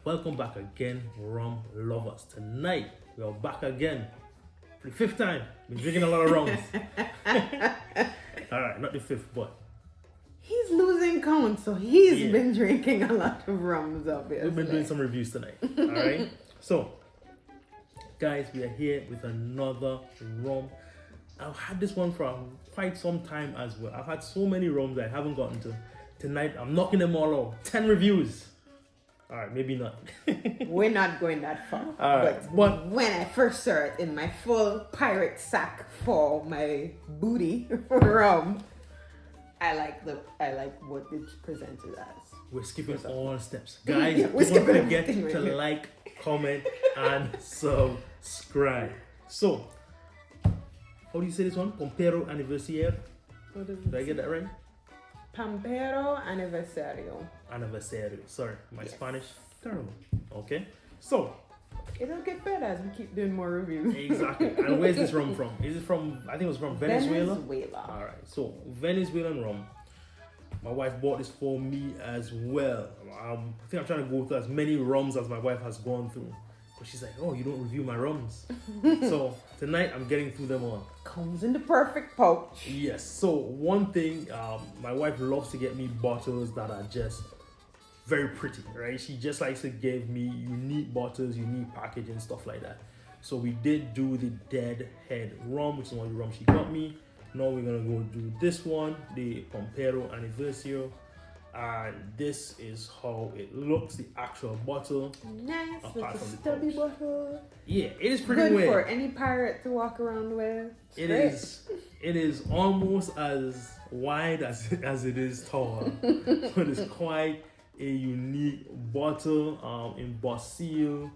Welcome back again, rum lovers. Tonight we are back again for the fifth time. Been drinking a lot of rums. Alright, not the fifth, but he's losing count, so he's been drinking a lot of rums, obviously. we've been doing some reviews tonight. Alright, so guys, we are here with another rum. I've had this one for quite some time as well. I've had so many rums that I haven't gotten to. Tonight I'm knocking them all out. 10 reviews. Alright, maybe not. We're not going that far. Alright, but when I first saw it in my full pirate sack for my booty rum, I like what it's presented as. We're skipping all steps. Guys, Yeah, don't forget to like, comment, and subscribe. So, how do you say this one? Pampero Aniversario? Did I get that right? Pampero Aniversario. Aniversario. Sorry, my Spanish terrible. Okay, so It'll get better as we keep doing more reviews. exactly. And where's this rum from? Is it from? I think it was from Venezuela. Venezuela. All right. So Venezuelan rum. My wife bought this for me as well. I think I'm trying to go through as many rums as my wife has gone through. But she's like, oh, you don't review my rums. So tonight I'm getting through them all. Comes in the perfect pouch. Yes. So one thing, my wife loves to get me bottles that are just very pretty, right? She just likes to give me unique bottles, unique packaging, stuff like that. So we did do the Deadhead rum, which is one of the rum she got me. Now we're gonna go do this one, the Pampero Aniversario. And this is how it looks, the actual bottle. Nice, Apart with a from the stubby pouch. bottle. Yeah, it is pretty Good weird. for any pirate to walk around with. It is almost as wide as it is tall. So it is quite a unique bottle, embossed seal.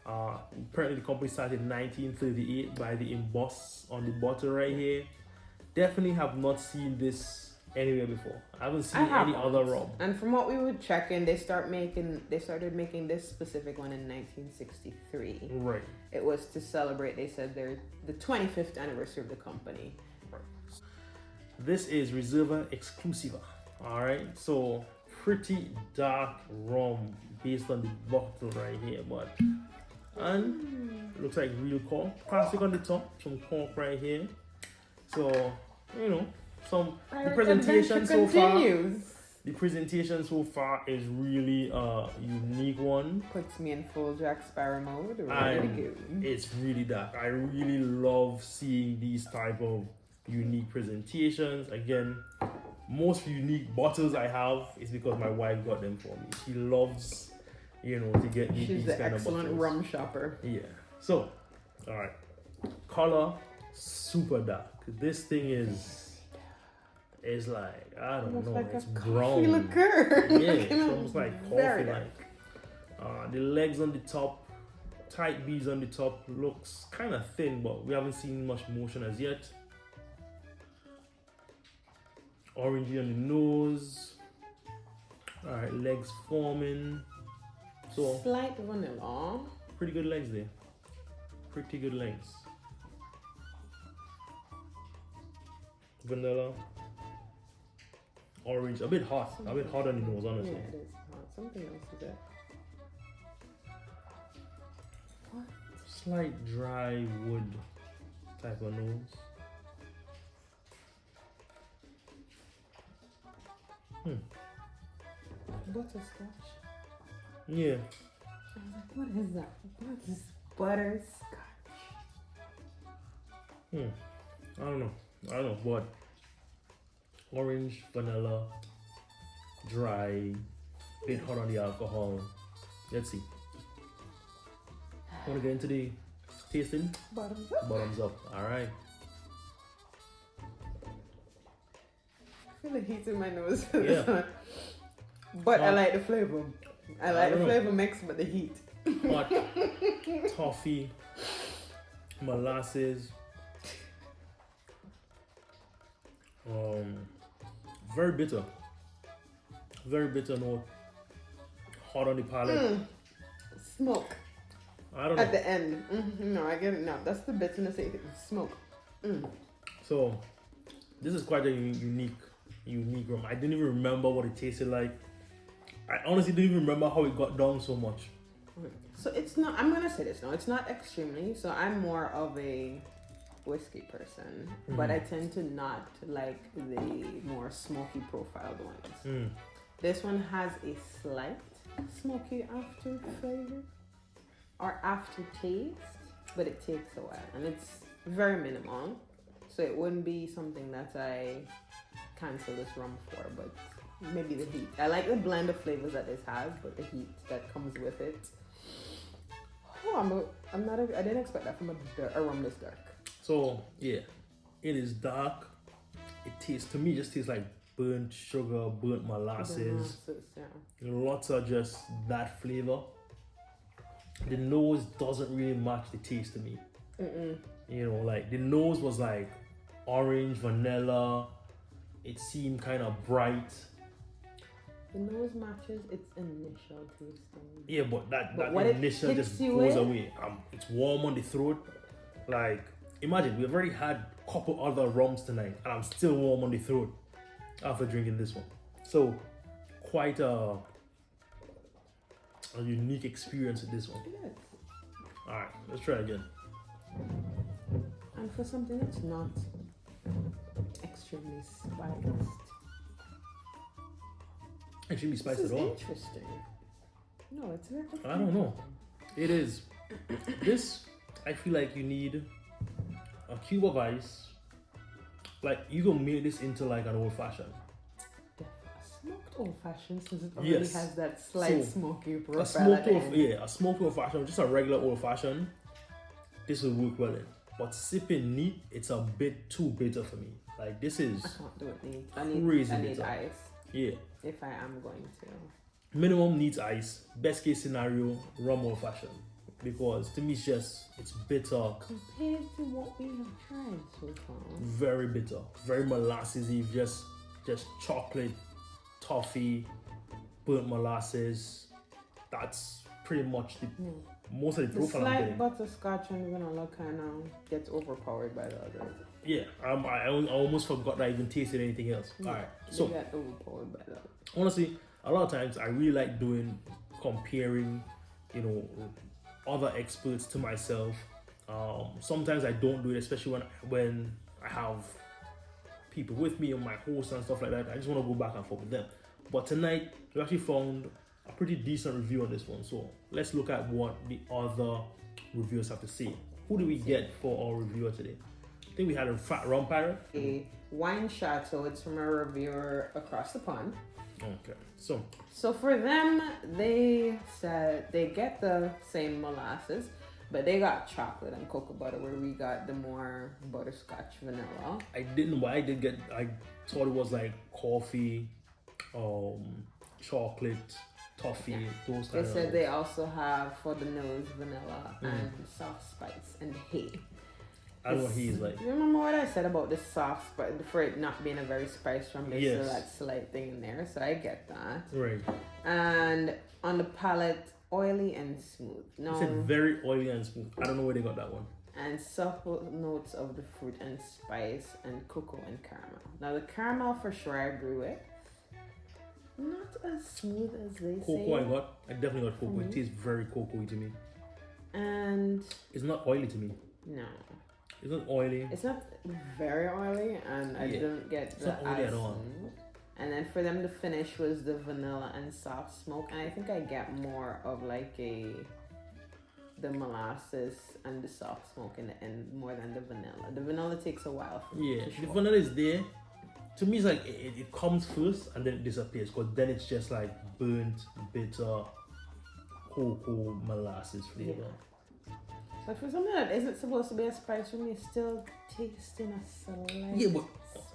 Apparently the company started in 1938 by the emboss on the bottle right here. Definitely have not seen this anywhere before. I haven't seen any other rum. And from what we were checking, they started making this specific one in 1963. Right. It was to celebrate, they said, the 25th anniversary of the company. Right. This is Reserva Exclusiva. All right. So pretty dark rum based on the bottle right here, but looks like real cork. Plastic on the top, some cork right here. So the presentation so far. The presentation so far is really a unique one. Puts me in full Jack Sparrow mode. It's really dark. I really love seeing these type of unique presentations. Again, most unique bottles I have is because my wife got them for me. She loves, to get me these kind of bottles. She's an excellent rum shopper. Yeah. So, all right. Color, super dark. This thing is like, I don't almost know, like it's a brown. coffee liqueur. Yeah, it's almost like coffee like. The legs on the top, tight beads on the top, looks kind of thin, but we haven't seen much motion as yet. Orangey on the nose. Alright, legs forming. So slight vanilla. pretty good legs there. Pretty good legs. Vanilla. Orange, a bit hot on the nose, honestly. Yeah, it is hot. Something else is there. What? Slight dry wood type of nose. Butterscotch. Yeah. I was like, what is that? What is butterscotch? I don't know, but orange, vanilla, dry, bit hot on the alcohol. Let's see. Want to get into the tasting? Bottoms up. Bottoms up. All right. I feel the heat in my nose. Yeah. But I like the flavor. I like the flavor mix, but the heat. Hot, toffee, molasses. Very bitter. Very bitter note. Hot on the palate. Smoke. I don't know. At the end. No, I get it now. That's the bitterness. It's smoke. So, this is quite a unique rum. I didn't even remember what it tasted like. I honestly didn't even remember how it got down so much. So it's not. I'm gonna say this now. It's not extremely. So I'm more of a whiskey person, but I tend to not like the more smoky profiled ones. This one has a slight smoky after flavor or aftertaste, but it takes a while and it's very minimal. So it wouldn't be something that I cancel this rum for, but maybe the heat. I like the blend of flavors that this has, but the heat that comes with it. Oh, I didn't expect that from a rum this dark. So yeah, it is dark. It tastes, to me, just tastes like burnt sugar, burnt molasses. Yeah. Lots of just that flavor. The nose doesn't really match the taste to me. You know, like the nose was like orange, vanilla. It seemed kind of bright. The nose matches its initial tasting. Yeah, but that when it initial hits just you goes in- away. It's warm on the throat. Like, imagine, we've already had a couple other rums tonight and I'm still warm on the throat after drinking this one. So, quite a unique experience with this one. Yes. Alright, let's try again. And for something that's not extremely spiced. It shouldn't be spiced This at is all. interesting. No, it's very I don't know. It is. This, I feel like you need a cube of ice. Like, you can make this into like an old fashioned. A smoked old fashioned, since it already Yes. has that slight So, smoky A profile. smoked at the old, end. yeah, a smoked old fashioned, just a regular old fashioned. This will work well in. But sipping neat, it's a bit too bitter for me. Like, this is I can't do it neat. I need crazy ice yeah. if I am going to. Minimum needs ice. Best case scenario, rum old fashioned. Because to me, it's bitter, Compared to what we have tried so far. very bitter, very molassesy, just chocolate, toffee, burnt molasses. That's pretty much most of the The profile I'm slight getting. butterscotch and vanilla kind of gets overpowered by the others. Yeah, I almost forgot that I even tasted anything else. All right, so They get overpowered by the others. honestly, a lot of times I really like comparing, you know, other experts to myself. Sometimes I don't do it, especially when I have people with me and my host and stuff like that. I just want to go back and forth with them. But tonight we actually found a pretty decent review on this one. So let's look at what the other reviewers have to say. Who do we get for our reviewer today? I think we had a Fat Rum Pirate. A wine chateau. It's from a reviewer across the pond. Okay, so So for them, they said they get the same molasses, but they got chocolate and cocoa butter, where we got the more butterscotch vanilla. I thought it was like coffee, chocolate, toffee, those They kind said of. they also have for the nose vanilla and soft spice and hay. I don't know what he's like. You remember what I said about the soft spice, for it not being a very spiced rum? There's Yes. still that slight thing in there, so I get that. Right. And on the palate, oily and smooth. No. He said very oily and smooth. I don't know where they got that one. And supple notes of the fruit and spice and cocoa and caramel. Now the caramel for sure I agree with. Not as smooth as they Cocoa say. I definitely got cocoa. It tastes very cocoa-y to me. And It's not oily to me. no. It's not oily. It's not very oily, and I Yeah. don't get the not oily at all. smooth. And then for them, the finish was the vanilla and soft smoke, and I think I get more of like the molasses and the soft smoke in the end more than the vanilla. The vanilla takes a while for me Yeah, to the show up. vanilla is there. To me, it's like it comes first and then it disappears. Because then it's just like burnt, bitter, cocoa, molasses flavor. But for something that isn't supposed to be a spice for me, it's still tasting a slight Yeah, but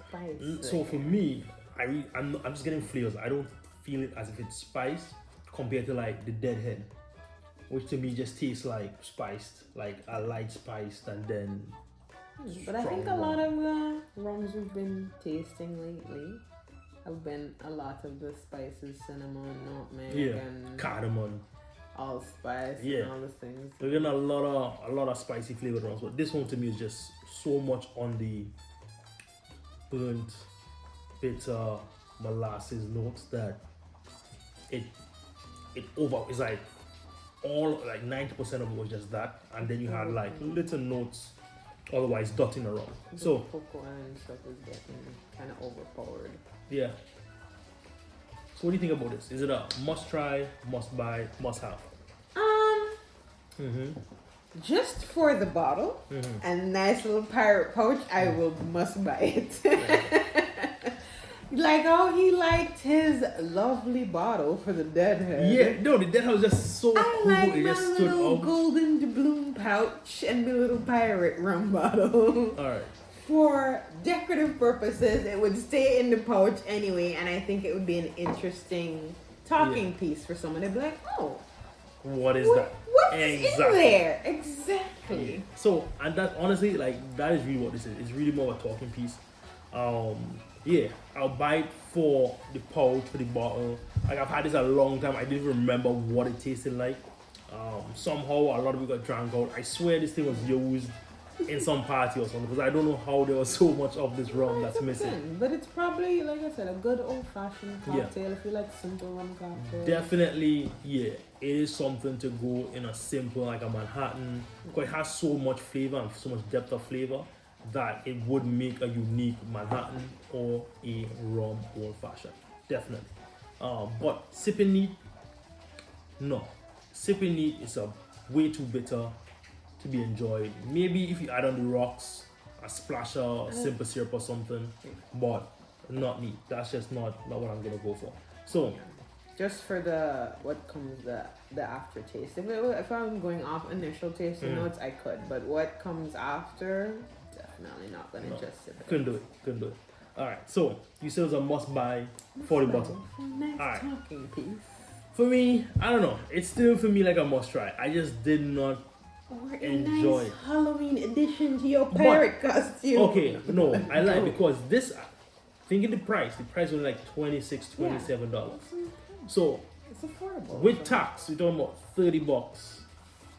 spice. so for me, I'm just getting flavors. I don't feel it as if it's spiced compared to like the Deadhead, which to me just tastes like spiced, like a light spiced and then. But I think a strong lot one. of the rums we've been tasting lately have been a lot of the spices, cinnamon, nutmeg, and cardamom. allspice, Yeah. and all the things. We're getting a lot of spicy flavored ones, but this one to me is just so much on the burnt, bitter molasses notes that it's like all like 90% of it was just that, and then you had like little notes, otherwise dotting around. So cocoa and stuff is getting kind of overpowered. yeah. So what do you think about this? Is it a must try, must buy, must have? Just for the bottle and nice little pirate pouch, I will must buy it. Like how he liked his lovely bottle for the deadhead. Yeah, no, the deadhead was just so I cool. like It my just stood little out. golden doubloon pouch and my little pirate rum bottle. All right. For decorative purposes, it would stay in the pouch anyway, and I think it would be an interesting talking piece for someone to be like, oh, What is that? what's in there? Exactly. So, and that honestly, like, that is really what this is. It's really more of a talking piece. Yeah, I'll buy it for the pouch, for the bottle. Like, I've had this a long time. I didn't even remember what it tasted like. Somehow, a lot of people got drank out. I swear this thing was used in some party or something, because I don't know how there was so much of this rum that's missing. But it's probably, like I said, a good old-fashioned cocktail if you like simple rum cocktails. Definitely, yeah. It is something to go in a simple, like a Manhattan, because it has so much flavor and so much depth of flavor that it would make a unique Manhattan or a rum old-fashioned. Definitely. But sipping neat, no. Sipping neat is a way too bitter to be enjoyed. Maybe if you add on the rocks, a splash of simple syrup or something, but not neat. That's just not what I'm gonna go for. So just for what comes the aftertaste. If I'm going off initial tasting notes, I could, but what comes after, definitely not gonna just sip it. Couldn't do it. All right. So you said it was a must buy for the bottle. Nice All right. talking piece. For me, I don't know. It's still for me like a must try. I just did not Or a enjoy nice Halloween addition to your pirate costume. Okay, no, I like because this. Thinking the price was like $26, $27. So It's affordable. with tax, we're talking about $30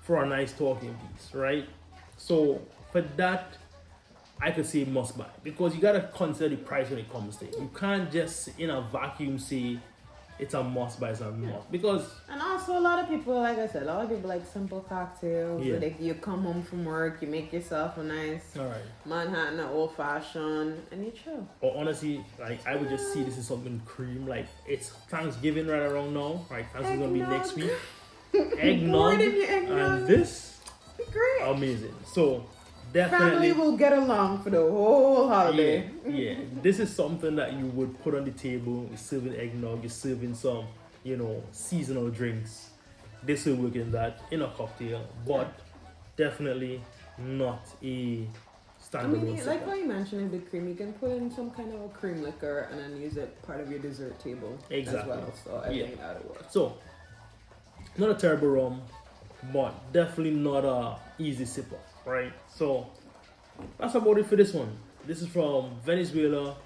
for a nice talking piece, right? So for that, I could say must buy because you gotta consider the price when it comes to it. You can't just in a vacuum say it's a must buy, it's a must because. And also a lot of people, like I said, a lot of people like simple cocktails. Yeah. Like you come home from work, you make yourself a nice All right. Manhattan, old fashioned, and you chill. Or honestly, like I would just see this as something cream. Like it's Thanksgiving right around now, right? Thanksgiving gonna be next week. Eggnog and this Great. amazing. So Family definitely, will get along for the whole holiday. yeah. This is something that you would put on the table. You're serving eggnog. You're serving some, seasonal drinks. This will work in a cocktail, but definitely not a standalone. Like how you mentioned the cream, you can put in some kind of a cream liquor and then use it part of your dessert table Exactly. as well. So I think that would work. So, not a terrible rum, but definitely not a easy sipper, right? So, that's about it for this one. This is from Venezuela,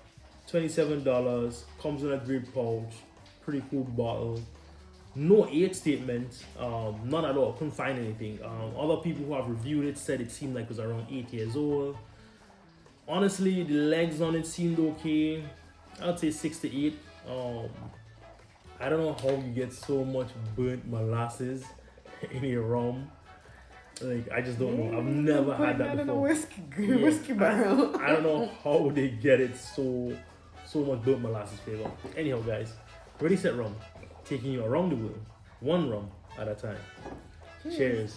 $27, comes in a great pouch, pretty cool bottle. No age statement, none at all, couldn't find anything. Other people who have reviewed it said it seemed like it was around 8 years old. Honestly, the legs on it seemed okay. I'd say 6 to 8. I don't know how you get so much burnt molasses in your rum. Like, I just don't know. I've never had that before. Whiskey barrel. I don't know how they get it so much burnt molasses flavor. Anyhow, guys, Ready Set Rum, taking you around the world, one rum at a time. Cheers.